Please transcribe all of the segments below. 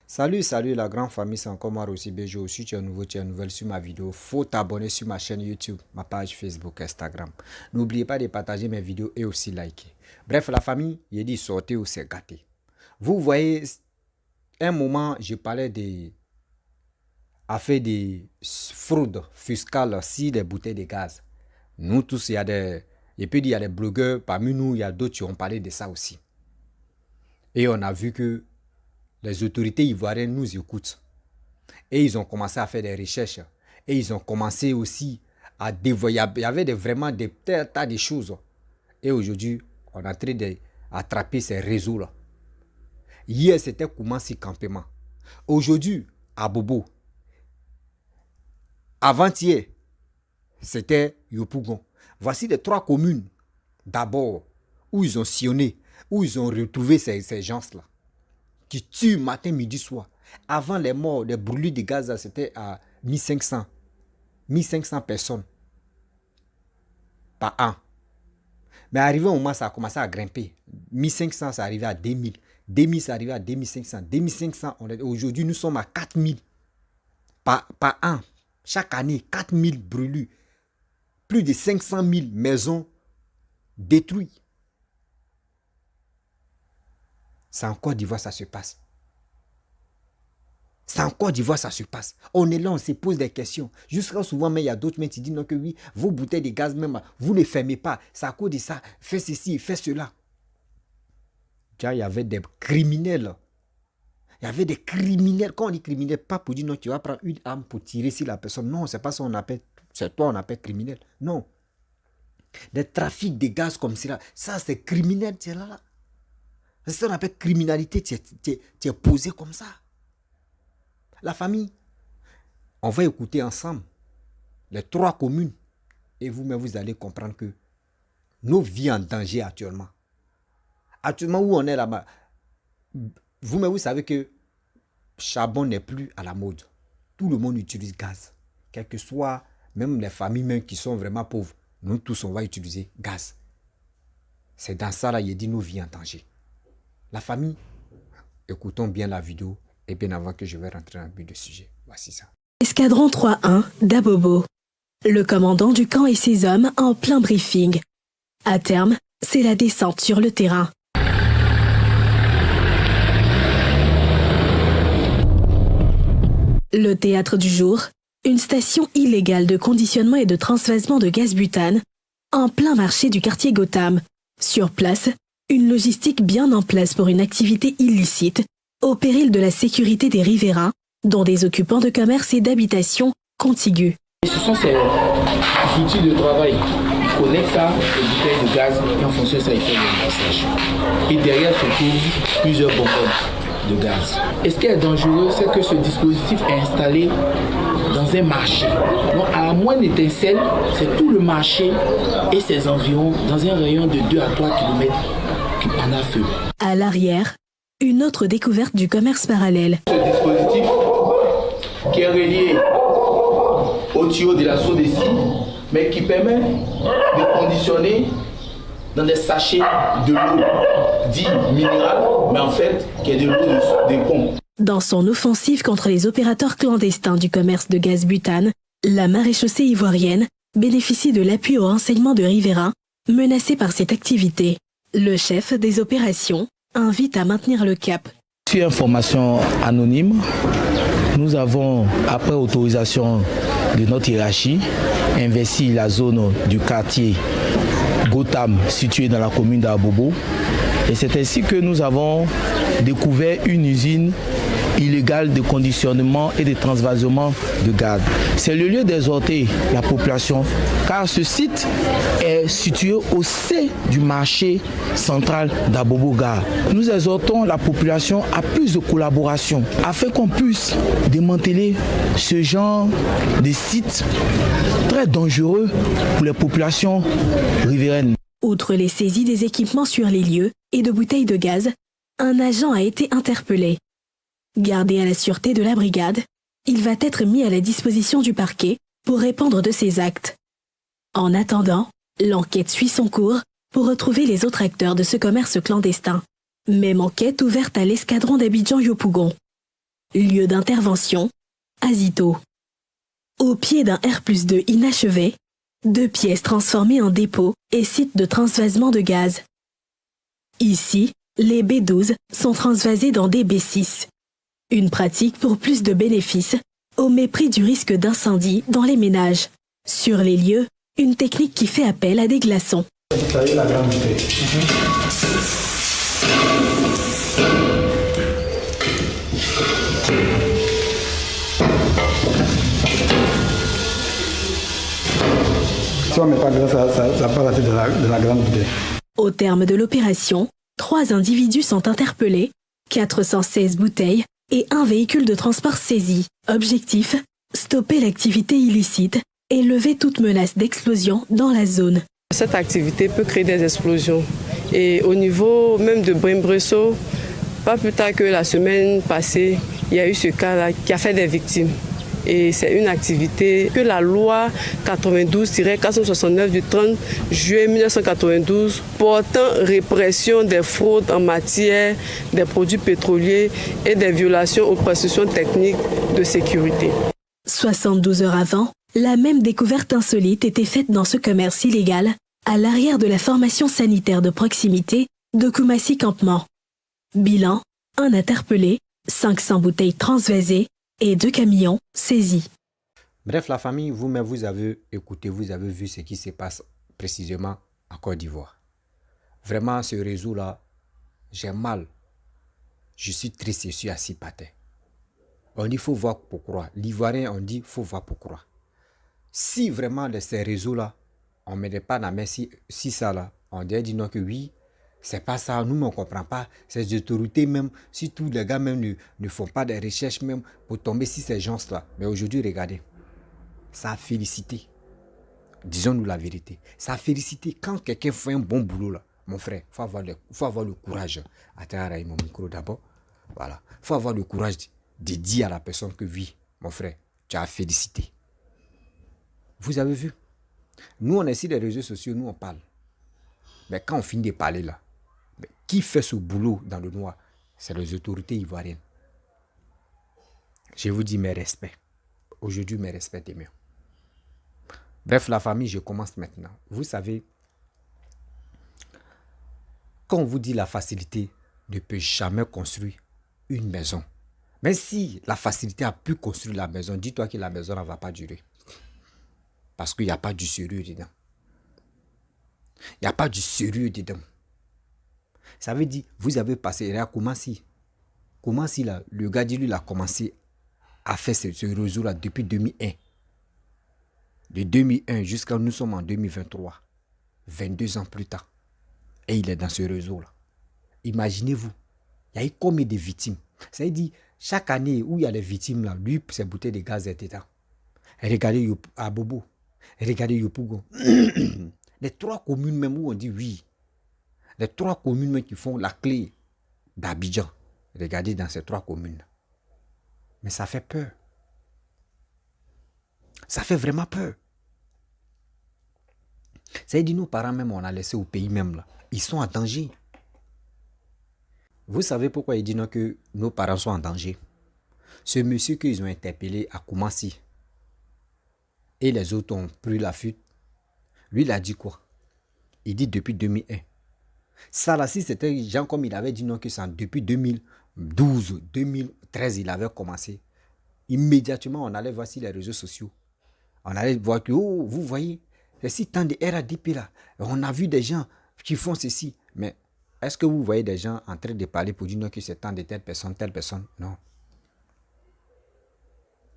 Salut la grande famille, c'est encore moi aussi Béjo. Si tu es nouveau, tu es nouvelle sur ma vidéo, faut t'abonner sur ma chaîne YouTube, ma page Facebook, Instagram. N'oubliez pas de partager mes vidéos et aussi liker. Bref, la famille, il dit sortez ou c'est gâté. Vous voyez, un moment, je parlais de affaire de fraude fiscale sur les bouteilles de gaz. Nous tous, il y a des... Et puis il y a des blogueurs, parmi nous, il y a d'autres qui ont parlé de ça aussi. Et on a vu que les autorités ivoiriennes nous écoutent. Et ils ont commencé à faire des recherches. Et ils ont commencé aussi à dévoyer. Il y avait vraiment des tas de choses. Et aujourd'hui, on est en train d'attraper ces réseaux-là. Hier, c'était Koumassi Campement. Aujourd'hui, à Bobo. Avant-hier, c'était Yopougon. Voici les trois communes, d'abord, où ils ont sillonné, où ils ont retrouvé ces gens-là, qui tuent matin, midi, soir. Avant les morts, les brûlures de Gaza, c'était à 1500 personnes par an. Mais arrivé au moment, ça a commencé à grimper. 1500, ça arrivait à 2000. 2000, ça arrivait à 2500. 2500, aujourd'hui, nous sommes à 4000 par an. Chaque année, 4000 brûlures. Plus de 500 000 maisons détruites. C'est en Côte d'Ivoire ça se passe. C'est en Côte d'Ivoire ça se passe. On est là, on se pose des questions. Jusqu'à souvent, mais il y a d'autres qui disent non, que oui, vos bouteilles de gaz même, vous ne fermez pas. C'est à cause de ça. Faites ceci, faites cela. Déjà, il y avait des criminels. Il y avait des criminels. Quand on dit criminel, pas pour dire non, tu vas prendre une arme pour tirer sur la personne. Non, c'est pas ça qu'on appelle. C'est toi on appelle criminel. Non. Des trafics de gaz comme cela. Ça, c'est criminel, tu es là. C'est ce qu'on appelle criminalité. Tu es posé comme ça. La famille, on va écouter ensemble les trois communes. Et vous-même, vous allez comprendre que nos vies en danger actuellement. Actuellement, où on est là-bas, vous-même, vous savez que charbon n'est plus à la mode. Tout le monde utilise gaz. Quel que soit, même les familles même qui sont vraiment pauvres, nous tous, on va utiliser gaz. C'est dans ça, là, il dit nos vies en danger. La famille, écoutons bien la vidéo et bien avant que je vais rentrer dans le but du sujet. Voici ça. Escadron 3-1 d'Abobo. Le commandant du camp et ses hommes en plein briefing. À terme, c'est la descente sur le terrain. Le théâtre du jour, une station illégale de conditionnement et de transvasement de gaz butane en plein marché du quartier Gotham. Sur place, une logistique bien en place pour une activité illicite, au péril de la sécurité des riverains, dont des occupants de commerce et d'habitation contigus. Ce sont ces outils de travail. Ils connectent ça aux bouteilles de gaz et en fonction de ça, ils font le massage. Et derrière se trouvent plusieurs bonbonnes de gaz. Et ce qui est dangereux, c'est que ce dispositif est installé dans un marché. Donc à la moindre étincelle, c'est tout le marché et ses environs dans un rayon de 2 à 3 km qui prend à feu. À l'arrière, une autre découverte du commerce parallèle. Ce dispositif qui est relié au tuyau de la soda ici, mais qui permet de conditionner dans des sachets de l'eau dit minérale, mais en fait qui est de l'eau de pompe. Dans son offensive contre les opérateurs clandestins du commerce de gaz butane, la maréchaussée ivoirienne bénéficie de l'appui au renseignement de riverains menacés par cette activité. Le chef des opérations invite à maintenir le cap. Sur information anonyme, nous avons, après autorisation de notre hiérarchie, investi la zone du quartier Gotham située dans la commune d'Abobo. Et c'est ainsi que nous avons découvert une usine illégale de conditionnement et de transvasement de gaz. C'est le lieu d'exhorter la population car ce site est situé au sein du marché central d'Abobo Gare. Nous exhortons la population à plus de collaboration afin qu'on puisse démanteler ce genre de sites très dangereux pour les populations riveraines. Outre les saisies des équipements sur les lieux et de bouteilles de gaz, un agent a été interpellé. Gardé à la sûreté de la brigade, il va être mis à la disposition du parquet pour répondre de ses actes. En attendant, l'enquête suit son cours pour retrouver les autres acteurs de ce commerce clandestin. Même enquête ouverte à l'escadron d'Abidjan Yopougon. lieu d'intervention, Azito. Au pied d'un R+2 inachevé, 2 pièces transformées en dépôt et site de transvasement de gaz. Ici, les B12 sont transvasés dans des B6. Une pratique pour plus de bénéfices, au mépris du risque d'incendie dans les ménages. Sur les lieux, une technique qui fait appel à des glaçons. Si on met pas de ça passe à la tête de la grande bouteille. Au terme de l'opération, 3 individus sont interpellés, 416 bouteilles et un véhicule de transport saisi. Objectif, stopper l'activité illicite et lever toute menace d'explosion dans la zone. Cette activité peut créer des explosions. Et au niveau même de Brimbresso, pas plus tard que la semaine passée, il y a eu ce cas-là qui a fait des victimes. Et c'est une activité que la loi 92-469 du 30 juillet 1992 portant répression des fraudes en matière des produits pétroliers et des violations aux prescriptions techniques de sécurité. 72 heures avant, la même découverte insolite était faite dans ce commerce illégal à l'arrière de la formation sanitaire de proximité de Koumassi Campement. Bilan, 1 interpellé, 500 bouteilles transvasées et 2 camions saisis. Bref, la famille, vous-même, vous avez écouté, vous avez vu ce qui se passe précisément en Côte d'Ivoire. Vraiment, ce réseau-là, j'ai mal. Je suis triste, je suis assis par terre. On dit il faut voir pour croire. L'Ivoirien, on dit il faut voir pour croire. Si vraiment de ces réseaux-là, on ne mettait pas dans la main si ça là, on dirait dit non que oui, c'est pas ça, nous on ne comprend pas. Ces autorités même, si tous les gars même ne font pas des recherches même pour tomber sur ces gens-là. Mais aujourd'hui, regardez, ça a félicité. Disons-nous la vérité. Ça a félicité. Quand quelqu'un fait un bon boulot là, mon frère, il faut avoir le courage. Attends, mon micro d'abord. Voilà. Il faut avoir le courage de dire à la personne que oui, mon frère, tu as félicité. Vous avez vu? Nous, on est sur les réseaux sociaux, nous, on parle. Mais quand on finit de parler là, qui fait ce boulot dans le noir? C'est les autorités ivoiriennes. Je vous dis mes respects. Aujourd'hui, mes respects et mieux. Bref, la famille, je commence maintenant. Vous savez, quand on vous dit la facilité ne peut jamais construire une maison. Mais si la facilité a pu construire la maison, dis-toi que la maison ne va pas durer. Parce qu'il n'y a pas du sérieux dedans. Il n'y a pas du sérieux dedans. Ça veut dire, vous avez passé, il a commencé. Comment si là, le gars dit lui, il a commencé à faire ce réseau-là depuis 2001. De 2001 jusqu'à nous sommes en 2023. 22 ans plus tard. Et il est dans ce réseau-là. Imaginez-vous, il y a eu combien de victimes? Ça veut dire, chaque année où il y a des victimes là, lui, ses bouteilles de gaz étaient dedans. Regardez à Bobo. Regardez Yopougon. Les 3 communes même où on dit oui. Les 3 communes même qui font la clé d'Abidjan. Regardez dans ces 3 communes. Mais ça fait peur. Ça fait vraiment peur. Ça veut dire nos parents même, on a laissé au pays même là. Ils sont en danger. Vous savez pourquoi il dit non que nos parents sont en danger? Ce monsieur qu'ils ont interpellé à Koumassi et les autres ont pris la fuite. Lui, il a dit quoi? Il dit depuis 2001. Ça là, si c'était gens comme il avait dit non que c'est depuis 2012, 2013, il avait commencé. Immédiatement, on allait voir sur les réseaux sociaux. On allait voir que, oh, vous voyez, c'est si tant de RADP là. On a vu des gens qui font ceci. Mais est-ce que vous voyez des gens en train de parler pour dire non que c'est tant de telle personne? Non.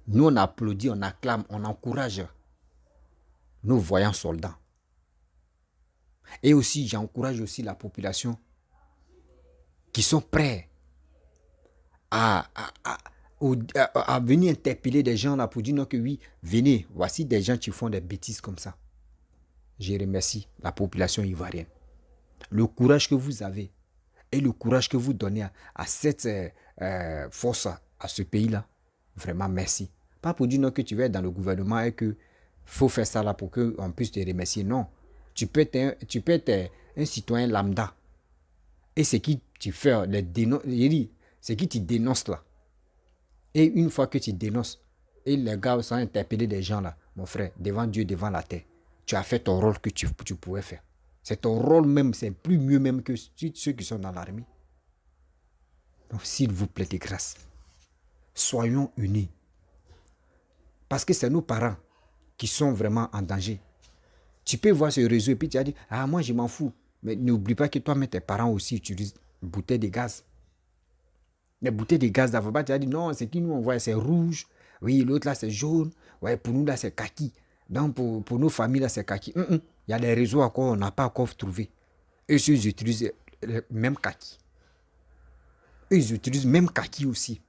Nous, on applaudit, on acclame, on encourage nos voyants soldats. Et aussi, j'encourage aussi la population qui sont prêts à venir interpeller des gens là pour dire non que oui, venez, voici des gens qui font des bêtises comme ça. Je remercie la population ivoirienne. Le courage que vous avez et le courage que vous donnez à cette force, à ce pays-là, vraiment merci. Pas pour dire non que tu vas être dans le gouvernement et que faut faire ça là pour qu'on puisse te remercier. Non. Tu peux être un citoyen lambda. Et ce qui tu fais, ce qui tu dénonces là, Et une fois que tu dénonces, et les gars sont interpellés des gens là, mon frère, devant Dieu, devant la terre, tu as fait ton rôle que tu pouvais faire. C'est ton rôle même, c'est plus mieux même que ceux qui sont dans l'armée. Donc s'il vous plaît de grâce, soyons unis. Parce que c'est nos parents qui sont vraiment en danger. Tu peux voir ce réseau et puis tu as dit, ah moi je m'en fous. Mais n'oublie pas que toi-même tes parents aussi utilisent bouteilles de gaz. Les bouteilles de gaz d'avant, tu as dit, non, c'est qui nous on voit, c'est rouge. Oui, l'autre là c'est jaune. Ouais, pour nous là c'est kaki. Donc pour nos familles là c'est kaki. Il y a des réseaux encore, on n'a pas encore trouvé. Eux, ils utilisent le même kaki. Eux, ils utilisent même kaki aussi.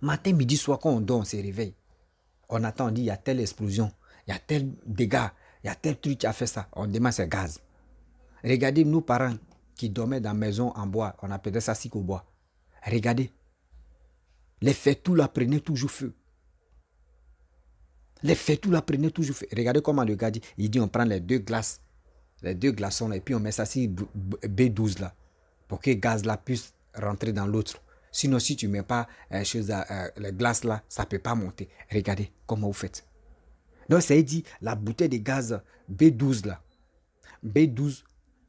Matin, midi, soir, quand on dort, on se réveille. On attend, on dit, il y a telle explosion, il y a tel dégât, il y a tel truc qui a fait ça. On demande c'est gaz. Regardez nos parents qui dormaient dans la maison en bois. On appelait ça cic au bois. Regardez. Les fêtous là prenaient toujours feu. Les fêtous là prenaient toujours feu. Regardez comment le gars dit. Il dit on prend les deux glaces, les deux glaçons là, et puis on met ça sur B12 là, pour que le gaz là puisse rentrer dans l'autre. Sinon, si tu ne mets pas les glaces là, ça ne peut pas monter. Regardez comment vous faites. Donc, ça dit la bouteille de gaz B12 là. B12.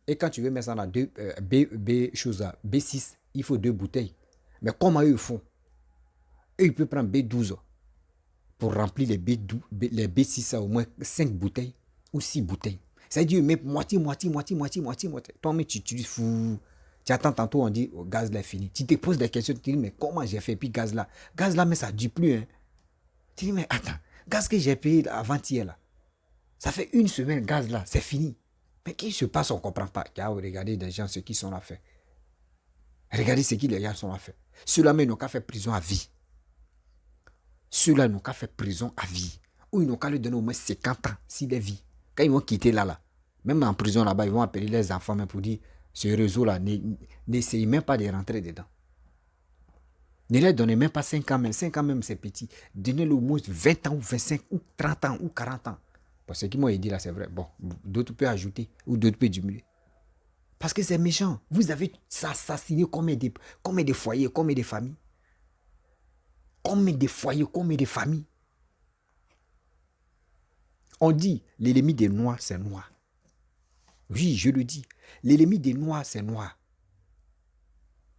Et quand tu veux mettre ça dans B6, il faut 2 bouteilles. Mais comment eux font? Eux, ils peuvent prendre B12 pour remplir les B6 à au moins 5 bouteilles ou 6 bouteilles. Ça dit, mais moitié. Toi-même, tu utilises fou. Tu attends tantôt, on dit, oh, gaz là est fini. Tu te poses des questions, tu te dis, mais comment j'ai fait, puis gaz là, mais ça ne dure plus. Hein. Tu dis, mais attends, gaz que j'ai payé avant-hier là, ça fait 1 semaine, gaz là, c'est fini. Mais qu'est-ce qui se passe, on ne comprend pas. Regardez des gens, ceux qui sont là fait. Regardez ce que les gens sont là fait. Ceux-là, mais ils n'ont qu'à faire prison à vie. Ceux-là, ils n'ont qu'à faire prison à vie. Ou ils n'ont qu'à lui donner au moins 50 ans, s'il est vie. Quand ils vont quitter là, même en prison là-bas, ils vont appeler les enfants même pour dire, ce réseau-là, n'essayez même pas de rentrer dedans. Ne leur donnez même pas 5 ans même. 5 ans même, c'est petit. Donnez-le au moins 20 ans ou 25 ou 30 ans ou 40 ans. Parce que ce qu'ils m'ont dit là, c'est vrai. Bon, d'autres peuvent ajouter ou d'autres peuvent diminuer. Parce que c'est méchant. Vous avez assassiné combien de foyers, combien de familles? Combien de foyers, combien de familles? On dit, l'ennemi des Noirs, c'est noir. Oui, je le dis. L'ennemi des Noirs, c'est noir.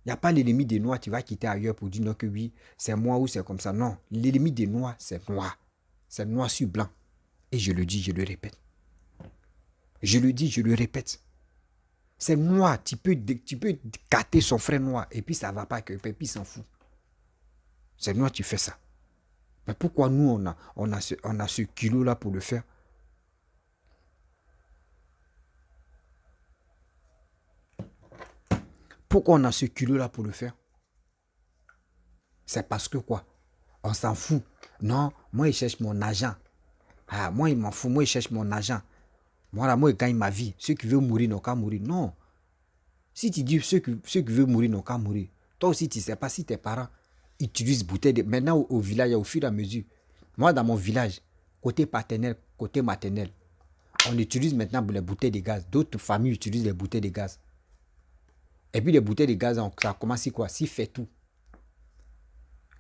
Il n'y a pas l'ennemi des Noirs, tu vas quitter ailleurs pour dire non que oui, c'est moi ou c'est comme ça. Non, l'ennemi des Noirs, c'est noir. C'est noir sur blanc. Et je le dis, je le répète. Je le dis, je le répète. C'est noir, tu peux gâter son frère noir et puis ça ne va pas, et puis il s'en fout. C'est noir, tu fais ça. Mais pourquoi nous, on a ce kilo-là pour le faire? Pourquoi on a ce kilo-là pour le faire? C'est parce que quoi? On s'en fout. Non, moi, il cherche mon argent. Ah, moi, il m'en fout. Moi, il cherche mon argent. Moi, il gagne ma vie. Ceux qui veulent mourir n'ont qu'à mourir. Non. Si tu dis ceux qui veulent mourir n'ont qu'à mourir, toi aussi, tu ne sais pas si tes parents utilisent bouteilles de... Maintenant, au village, au fur et à mesure. Moi, dans mon village, côté paternel, côté maternel, on utilise maintenant les bouteilles de gaz. D'autres familles utilisent les bouteilles de gaz. Et puis les bouteilles de gaz, ça commence quoi? S'il fait tout.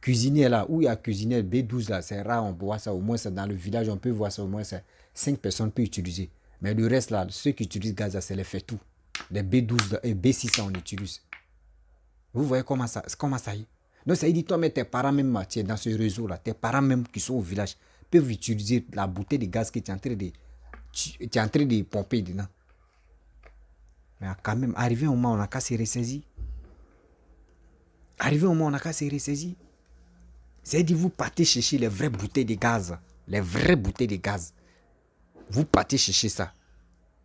Cuisinier là, où il y a cuisinier B12 là, c'est rare, on voit ça au moins ça, dans le village, on peut voir ça au moins ça, 5 personnes peuvent utiliser. Mais le reste là, ceux qui utilisent gaz, c'est les fait tout. Les B12 et B6 on utilise. Vous voyez comment ça y est. Donc ça dit, toi, mais tes parents même, tu es dans ce réseau là, tes parents même qui sont au village, peuvent utiliser la bouteille de gaz que tu es en train de pomper dedans. Mais quand même, arrivé au moment où on n'a qu'à se ressaisir. Arrivé au moment où on n'a qu'à se ressaisir. C'est-à-dire, vous partez chercher les vraies bouteilles de gaz. Les vraies bouteilles de gaz. Vous partez chercher ça.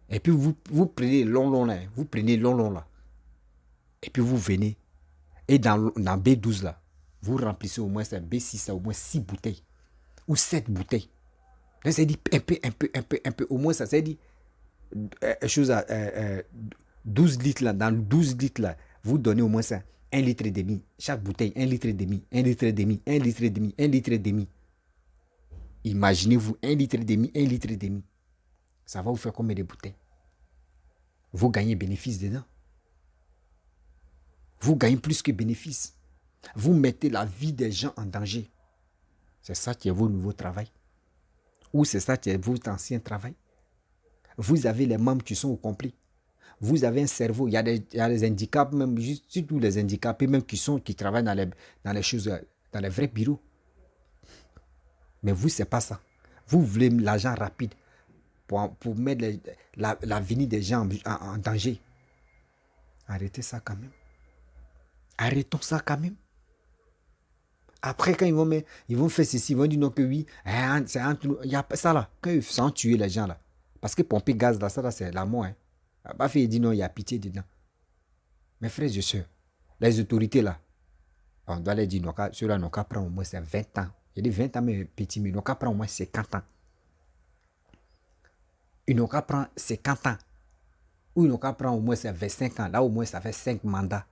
Et puis, vous prenez long là. Vous prenez long là. Et puis, vous venez. Et dans B12 là, vous remplissez au moins B6 là, au moins 6 bouteilles. Ou 7 bouteilles. Donc, c'est-à-dire, un peu. Au moins, ça, c'est-à-dire, 12 litres là, dans 12 litres là, vous donnez au moins ça, 1 litre et demi. Chaque bouteille, 1 litre et demi, 1 litre et demi, 1 litre et demi, 1 litre et demi. Imaginez-vous, 1 litre et demi, 1 litre et demi. Ça va vous faire combien de bouteilles? Vous gagnez bénéfice dedans. Vous gagnez plus que bénéfice. Vous mettez la vie des gens en danger. C'est ça qui est votre nouveau travail. Ou c'est ça qui est votre ancien travail. Vous avez les membres qui sont au complet. Vous avez un cerveau. Il y a des handicaps, même, surtout les handicapés, même qui travaillent dans les choses, dans les vrais bureaux. Mais vous, c'est pas ça. Vous voulez l'argent rapide pour mettre l'avenir des gens en danger. Arrêtez ça quand même. Arrêtons ça quand même. Après, quand ils vont faire ceci, ils vont dire non que oui, c'est entre nous. Il y a ça là. Quand ils sont tuer les gens là. Parce que pomper gaz là, ça là, c'est la mort. Hein. Bafé, il dit non, il y a pitié dedans. Mes frères et sœurs, les autorités là, on doit les dire, ceux-là n'ont qu'à prendre au moins 20 ans. Il dit 20 ans, mais petit, mais ils n'ont qu'à prendre au moins 50 ans. Ils n'ont qu'à prendre 50 ans. Ou ils n'ont qu'à prendre au moins 25 ans. Là, au moins, ça fait 5 mandats.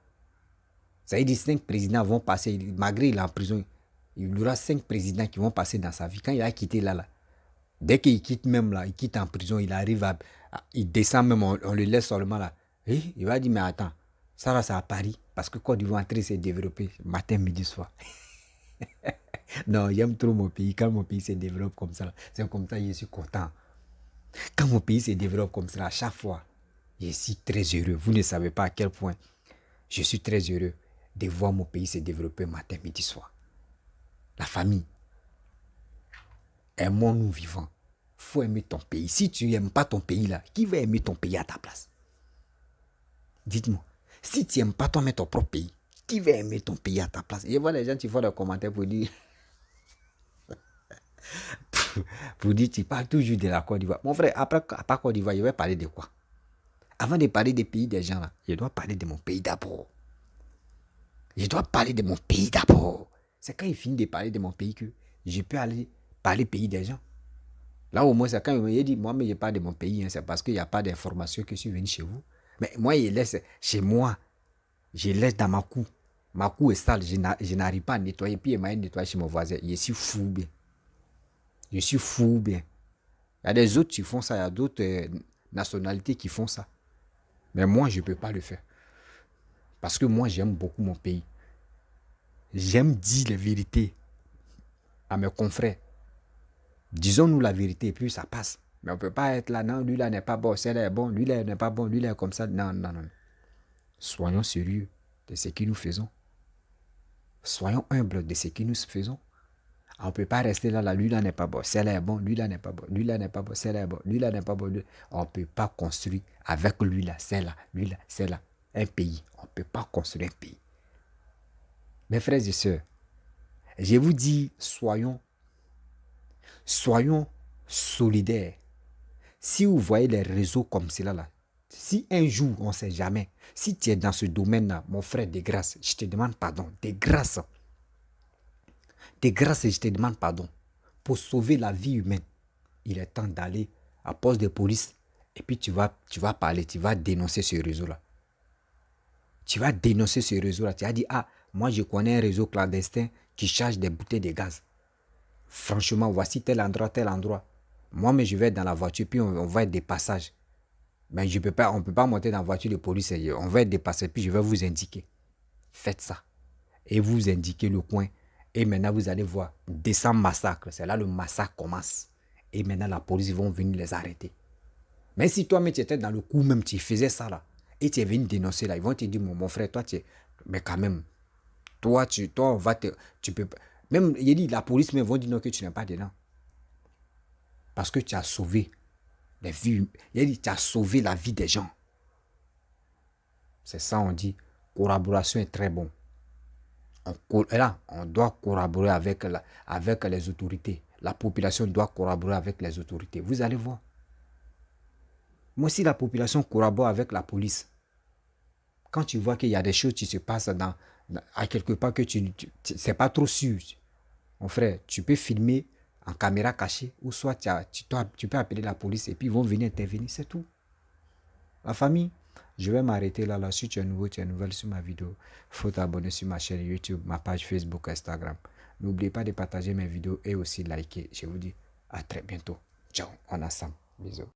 Ça veut dire 5 présidents vont passer, malgré il est en prison, il y aura 5 présidents qui vont passer dans sa vie. Quand il a quitté là, dès qu'il quitte même là, il quitte en prison, il arrive il descend même, on le laisse seulement là. Et il va dire, mais attends, ça là, c'est à Paris. Parce que Côte d'Ivoire s'est développé matin, midi, soir. Non, j'aime trop mon pays. Quand mon pays se développe comme ça, c'est comme ça que je suis content. Quand mon pays se développe comme ça, à chaque fois, je suis très heureux. Vous ne savez pas à quel point je suis très heureux de voir mon pays se développer matin, midi, soir. La famille. Aimons-nous vivants. Il faut aimer ton pays. Si tu n'aimes pas ton pays là, qui va aimer ton pays à ta place? Dites-moi. Si tu n'aimes pas toi-même ton propre pays, qui va aimer ton pays à ta place? Je vois les gens qui font des commentaires pour dire tu parles toujours de la Côte d'Ivoire. Mon frère, après Côte d'Ivoire, je vais parler de quoi? Avant de parler des pays des gens là, je dois parler de mon pays d'abord. Je dois parler de mon pays d'abord. C'est quand il finit de parler de mon pays que je peux aller parler pays des gens. Là au moins, c'est quand il dit, moi, mais je parle de mon pays, hein, c'est parce qu'il n'y a pas d'information que je suis venu chez vous. Mais moi, je laisse chez moi. Je laisse dans ma cour. Ma cour est sale, je n'arrive pas à nettoyer. Puis il m'a nettoyé chez mon voisin. Je suis fou bien. Je suis fou bien. Il y a des autres qui font ça, il y a d'autres nationalités qui font ça. Mais moi, je ne peux pas le faire. Parce que moi, j'aime beaucoup mon pays. J'aime dire la vérité à mes confrères. Disons-nous la vérité et puis ça passe. Mais on ne peut pas être là, non, lui là n'est pas bon, celui-là est bon, lui là n'est pas bon, lui là est comme ça. Non, non, non. Soyons sérieux de ce que nous faisons. Soyons humbles de ce que nous faisons. On ne peut pas rester là, lui là n'est pas bon, celui-là est bon, lui là n'est pas bon, lui là n'est pas bon, celui-là est bon, lui là n'est pas bon. On ne peut pas construire avec lui là, celle-là, lui là, celle-là, un pays. On ne peut pas construire un pays. Mes frères et sœurs, je vous dis, soyons solidaires. Si vous voyez les réseaux comme cela là, si un jour, on ne sait jamais, si tu es dans ce domaine-là, mon frère, de grâce, je te demande pardon, de grâce, je te demande pardon. Pour sauver la vie humaine, il est temps d'aller à poste de police et puis tu vas parler, tu vas dénoncer ce réseau-là. Tu vas dénoncer ce réseau-là. Tu vas dire, ah, moi je connais un réseau clandestin qui charge des bouteilles de gaz. Franchement, voici tel endroit. Moi, mais je vais être dans la voiture, puis on va être des passages. Mais on ne peut pas monter dans la voiture de police. On va être des passages, puis je vais vous indiquer. Faites ça. Et vous indiquez le coin. Et maintenant, vous allez voir. Descend massacre. C'est là le massacre commence. Et maintenant, la police vont venir les arrêter. Mais si toi, tu étais dans le coup même, tu faisais ça là, et tu es venu dénoncer là, ils vont te dire, mon frère, toi, tu es... Mais quand même, toi, on va te... Tu peux pas... Même, il dit, la police, mais vont dire non, que tu n'es pas dedans. Parce que tu as sauvé les vies. Il dit, tu as sauvé la vie des gens. C'est ça, on dit, collaboration est très bon. On doit collaborer avec les autorités. La population doit collaborer avec les autorités. Vous allez voir. Moi, si la population collabore avec la police, quand tu vois qu'il y a des choses qui se passent à quelque part que c'est pas trop sûr, mon frère, tu peux filmer en caméra cachée ou soit tu peux appeler la police et puis ils vont venir intervenir, c'est tout. La famille, je vais m'arrêter là. Si tu es nouveau, tu es nouvelle sur ma vidéo, il faut t'abonner sur ma chaîne YouTube, ma page Facebook, Instagram. N'oubliez pas de partager mes vidéos et aussi liker. Je vous dis à très bientôt. Ciao, on est ensemble. Bisous.